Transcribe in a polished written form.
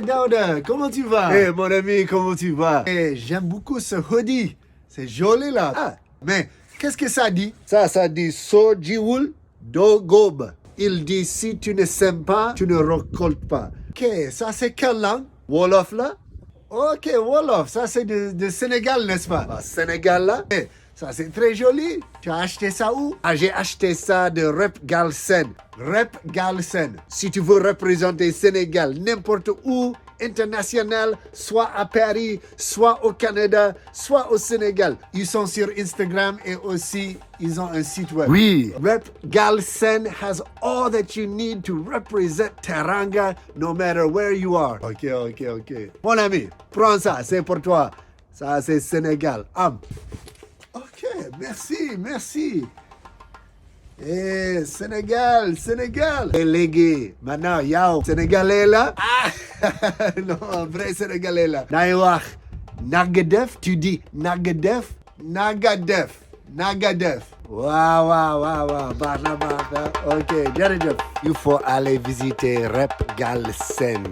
Daouda, comment tu vas? Mon ami, comment tu vas? J'aime beaucoup ce hoodie. C'est joli là. Mais qu'est-ce que ça dit? Ça dit Sojiwul Dogob. Il dit si tu ne sèmes pas, tu ne récoltes pas. Ok, ça c'est quelle langue? Wolof là? Ok, Wolof, ça c'est de Sénégal, n'est-ce pas? Sénégal là? Ça c'est très joli. Tu as acheté ça où? J'ai acheté ça de Rep Galsen. Rep Galsen. Si tu veux représenter Sénégal n'importe où, international, soit à Paris, soit au Canada, soit au Sénégal. Ils sont sur Instagram et aussi ils ont un site web. Oui. Rep Galsen has all that you need to represent Teranga no matter where you are. Ok. Mon ami, prends ça, c'est pour toi. Ça c'est Sénégal. Ok, merci. Sénégal. Légué. Maintenant, yao. Sénégalais là? Non, vrai Sénégalais là. Naïwach. Nagadef, tu dis Nagadef? Nagadef. Wow. Barna. Ok, jërëjëf. Il faut aller visiter Rep Galsen.